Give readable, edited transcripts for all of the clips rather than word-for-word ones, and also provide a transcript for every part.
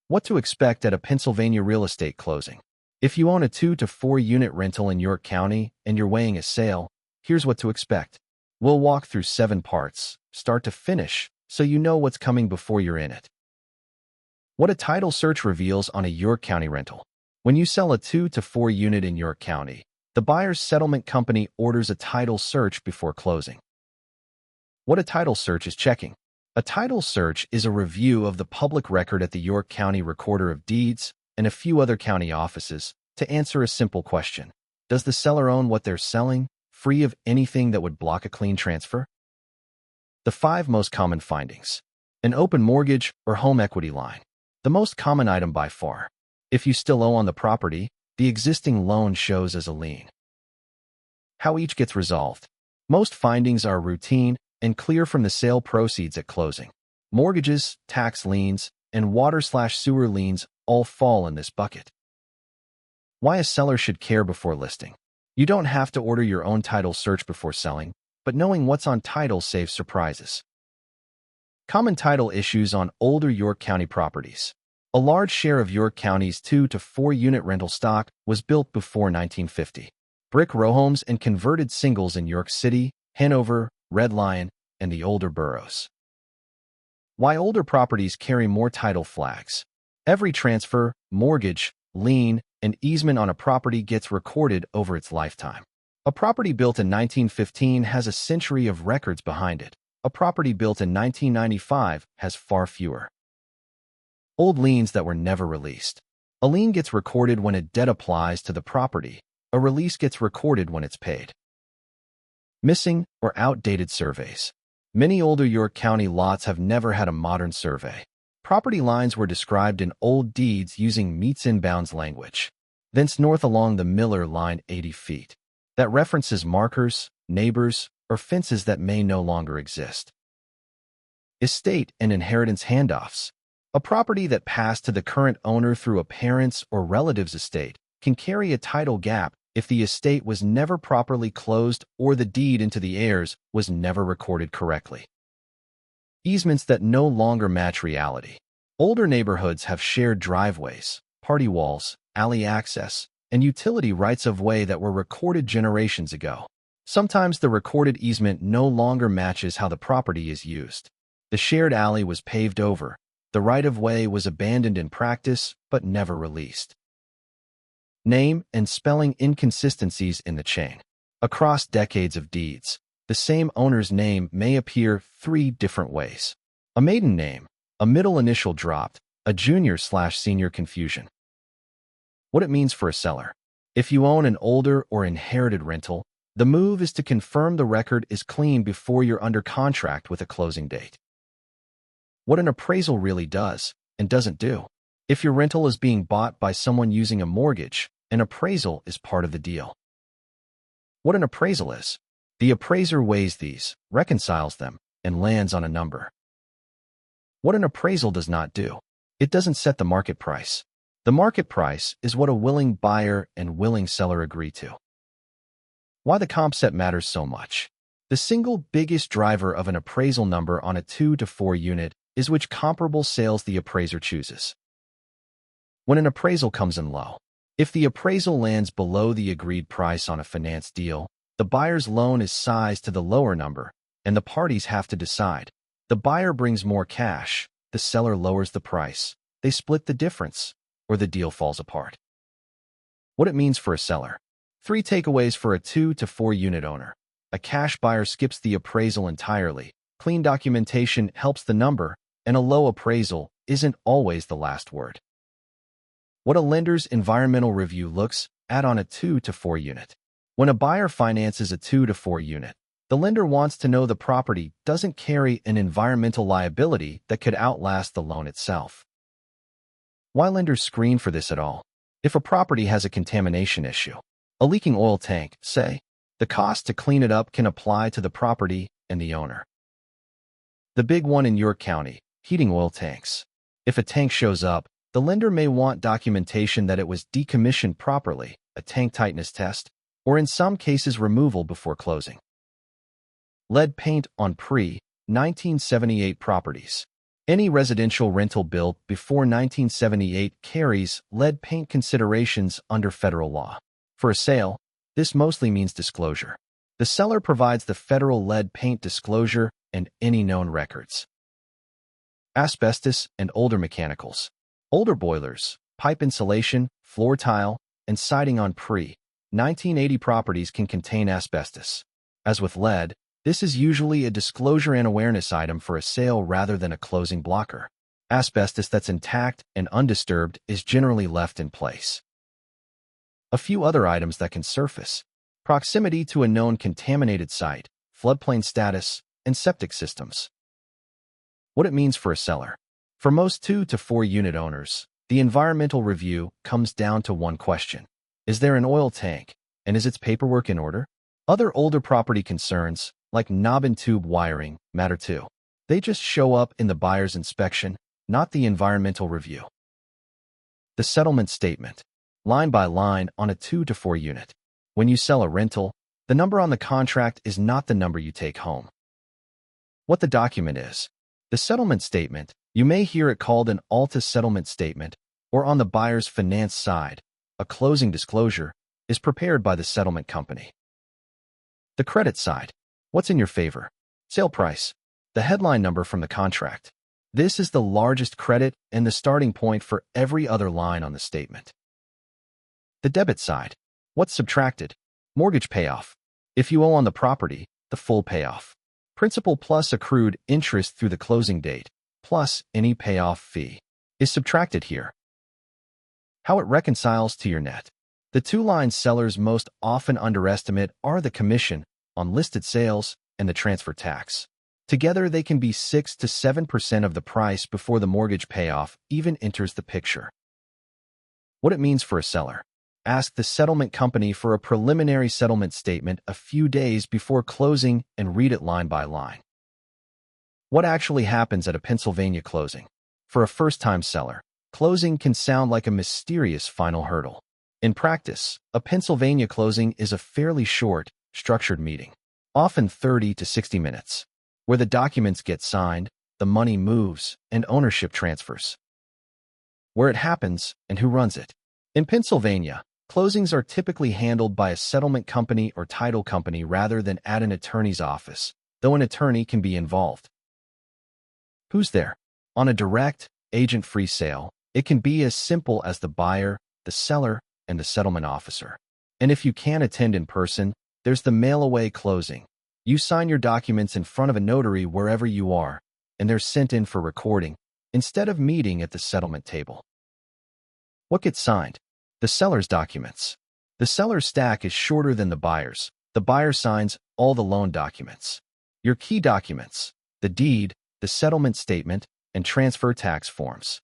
What to expect at a Pennsylvania real estate closing. If you own a 2 to 4 unit rental in York County and you're weighing a sale, here's what to expect. We'll walk through 7 parts, start to finish, so you know what's coming before you're in it. What a title search reveals on a York County rental. When you sell a 2 to 4 unit in York County, the buyer's settlement company orders a title search before closing. What a title search is checking. A title search is a review of the public record at the York County Recorder of Deeds and a few other county offices to answer a simple question. Does the seller own what they're selling, free of anything that would block a clean transfer? The 5 most common findings. An open mortgage or home equity line. The most common item by far. If you still owe on the property, the existing loan shows as a lien. How each gets resolved. Most findings are routine and clear from the sale proceeds at closing. Mortgages, tax liens, and water/sewer liens all fall in this bucket. Why a seller should care before listing. You don't have to order your own title search before selling, but knowing what's on title saves surprises. Common title issues on older York County properties. A large share of York County's 2 to 4 unit rental stock was built before 1950. Brick row homes and converted singles in York City, Hanover, Red Lion, and the older boroughs. Why older properties carry more title flags. Every transfer, mortgage, lien, and easement on a property gets recorded over its lifetime. A property built in 1915 has a century of records behind it. A property built in 1995 has far fewer. Old liens that were never released. A lien gets recorded when a debt applies to the property. A release gets recorded when it's paid. Missing or outdated surveys. Many older York County lots have never had a modern survey. Property lines were described in old deeds using meets and bounds language. Thence north along the Miller line 80 feet. That references markers, neighbors, or fences that may no longer exist. Estate and inheritance handoffs. A property that passed to the current owner through a parent's or relative's estate can carry a title gap if the estate was never properly closed or the deed into the heirs was never recorded correctly. Easements that no longer match reality. Older neighborhoods have shared driveways, party walls, alley access, and utility rights of way that were recorded generations ago. Sometimes the recorded easement no longer matches how the property is used. The shared alley was paved over. The right-of-way was abandoned in practice, but never released. Name and spelling inconsistencies in the chain. Across decades of deeds, the same owner's name may appear 3 different ways. A maiden name, a middle initial dropped, a junior/senior confusion. What it means for a seller. If you own an older or inherited rental, the move is to confirm the record is clean before you're under contract with a closing date. What an appraisal really does and doesn't do. If your rental is being bought by someone using a mortgage, an appraisal is part of the deal. What an appraisal is. The appraiser weighs these, reconciles them, and lands on a number. What an appraisal does not do. It doesn't set the market price. The market price is what a willing buyer and willing seller agree to. Why the comp set matters so much. The single biggest driver of an appraisal number on a 2 to 4 unit is which comparable sales the appraiser chooses. When an appraisal comes in low. If the appraisal lands below the agreed price on a finance deal, the buyer's loan is sized to the lower number, and the parties have to decide. The buyer brings more cash, the seller lowers the price, they split the difference, or the deal falls apart. What it means for a seller. 3 takeaways for a 2 to 4 unit owner. A cash buyer skips the appraisal entirely. Clean documentation helps the number, and a low appraisal isn't always the last word. What a lender's environmental review looks at on a 2 to 4 unit. When a buyer finances a 2 to 4 unit, the lender wants to know the property doesn't carry an environmental liability that could outlast the loan itself. Why lenders screen for this at all? If a property has a contamination issue, a leaking oil tank, say, the cost to clean it up can apply to the property and the owner. The big one in York County, heating oil tanks. If a tank shows up, the lender may want documentation that it was decommissioned properly, a tank tightness test, or in some cases removal before closing. Lead paint on pre-1978 properties. Any residential rental built before 1978 carries lead paint considerations under federal law. For a sale, this mostly means disclosure. The seller provides the federal lead paint disclosure and any known records. Asbestos and older mechanicals. Older boilers, pipe insulation, floor tile, and siding on pre-1980 properties can contain asbestos. As with lead, this is usually a disclosure and awareness item for a sale rather than a closing blocker. Asbestos that's intact and undisturbed is generally left in place. A few other items that can surface: proximity to a known contaminated site, floodplain status, and septic systems. What it means for a seller. For most 2 to 4 unit owners, the environmental review comes down to one question: is there an oil tank, and is its paperwork in order? Other older property concerns, like knob and tube wiring, matter too. They just show up in the buyer's inspection, not the environmental review. The settlement statement. Line by line on a 2 to 4 unit. When you sell a rental, the number on the contract is not the number you take home. What the document is. The settlement statement, you may hear it called an ALTA settlement statement, or on the buyer's finance side, a closing disclosure, is prepared by the settlement company. The credit side. What's in your favor? Sale price. The headline number from the contract. This is the largest credit and the starting point for every other line on the statement. The debit side. What's subtracted? Mortgage payoff. If you owe on the property, the full payoff. Principal plus accrued interest through the closing date, plus any payoff fee, is subtracted here. How it reconciles to your net. The two lines sellers most often underestimate are the commission on listed sales and the transfer tax. Together, they can be 6 to 7% of the price before the mortgage payoff even enters the picture. What it means for a seller. Ask the settlement company for a preliminary settlement statement a few days before closing and read it line by line. What actually happens at a Pennsylvania closing? For a first-time seller, closing can sound like a mysterious final hurdle. In practice, a Pennsylvania closing is a fairly short, structured meeting, often 30 to 60 minutes, where the documents get signed, the money moves, and ownership transfers. Where it happens and who runs it. In Pennsylvania, closings are typically handled by a settlement company or title company rather than at an attorney's office, though an attorney can be involved. Who's there? On a direct, agent-free sale, it can be as simple as the buyer, the seller, and the settlement officer. And if you can't attend in person, there's the mail-away closing. You sign your documents in front of a notary wherever you are, and they're sent in for recording, instead of meeting at the settlement table. What gets signed? The seller's documents. The seller's stack is shorter than the buyer's. The buyer signs all the loan documents. Your key documents, the deed, the settlement statement, and transfer tax forms.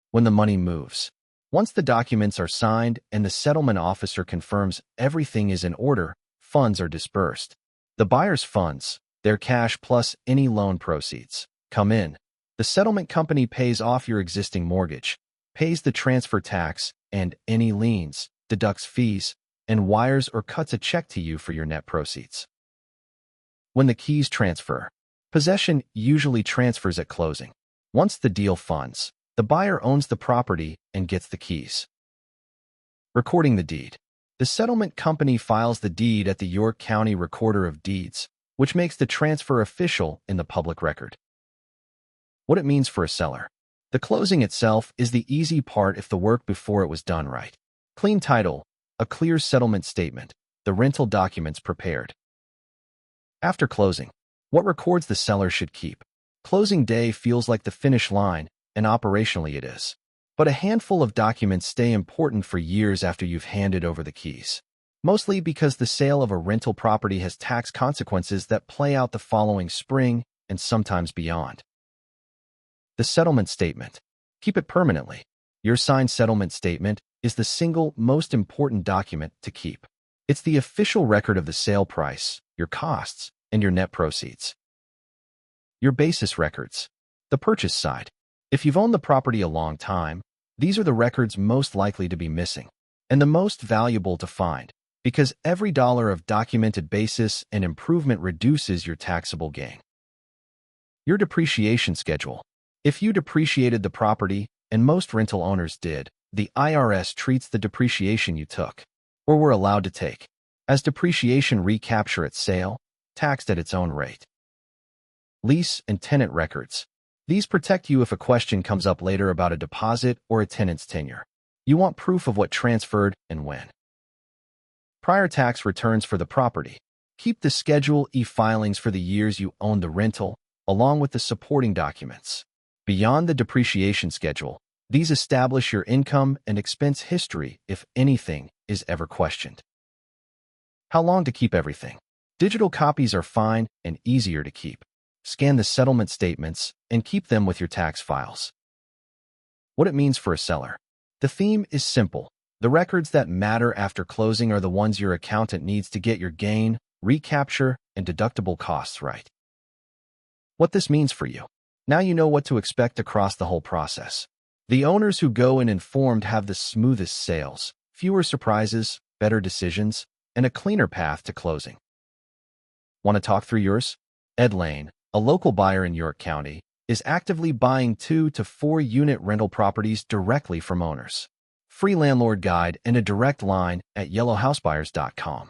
When the money moves. Once the documents are signed and the settlement officer confirms everything is in order, funds are disbursed. The buyer's funds, their cash plus any loan proceeds, come in. The settlement company pays off your existing mortgage, pays the transfer tax and any liens, deducts fees, and wires or cuts a check to you for your net proceeds. When the keys transfer. Possession usually transfers at closing. Once the deal funds, the buyer owns the property and gets the keys. Recording the deed. The settlement company files the deed at the York County Recorder of Deeds, which makes the transfer official in the public record. What it means for a seller. The closing itself is the easy part if the work before it was done right. Clean title, a clear settlement statement, the rental documents prepared. After closing. What records the seller should keep. Closing day feels like the finish line, and operationally it is. But a handful of documents stay important for years after you've handed over the keys. Mostly because the sale of a rental property has tax consequences that play out the following spring and sometimes beyond. The settlement statement. Keep it permanently. Your signed settlement statement is the single most important document to keep. It's the official record of the sale price, your costs, and your net proceeds. Your basis records. The purchase side. If you've owned the property a long time, these are the records most likely to be missing, and the most valuable to find, because every dollar of documented basis and improvement reduces your taxable gain. Your depreciation schedule. If you depreciated the property, and most rental owners did, the IRS treats the depreciation you took, or were allowed to take, as depreciation recapture at sale, taxed at its own rate. Lease and tenant records. These protect you if a question comes up later about a deposit or a tenant's tenure. You want proof of what transferred and when. Prior tax returns for the property. Keep the Schedule E filings for the years you owned the rental, along with the supporting documents. Beyond the depreciation schedule, these establish your income and expense history if anything is ever questioned. How long to keep everything? Digital copies are fine and easier to keep. Scan the settlement statements and keep them with your tax files. What it means for a seller. The theme is simple. The records that matter after closing are the ones your accountant needs to get your gain, recapture, and deductible costs right. What this means for you. Now you know what to expect across the whole process. The owners who go in informed have the smoothest sales, fewer surprises, better decisions, and a cleaner path to closing. Want to talk through yours? Ed Lane, a local buyer in York County, is actively buying 2 to 4 unit rental properties directly from owners. Free landlord guide and a direct line at yellowhousebuyers.com.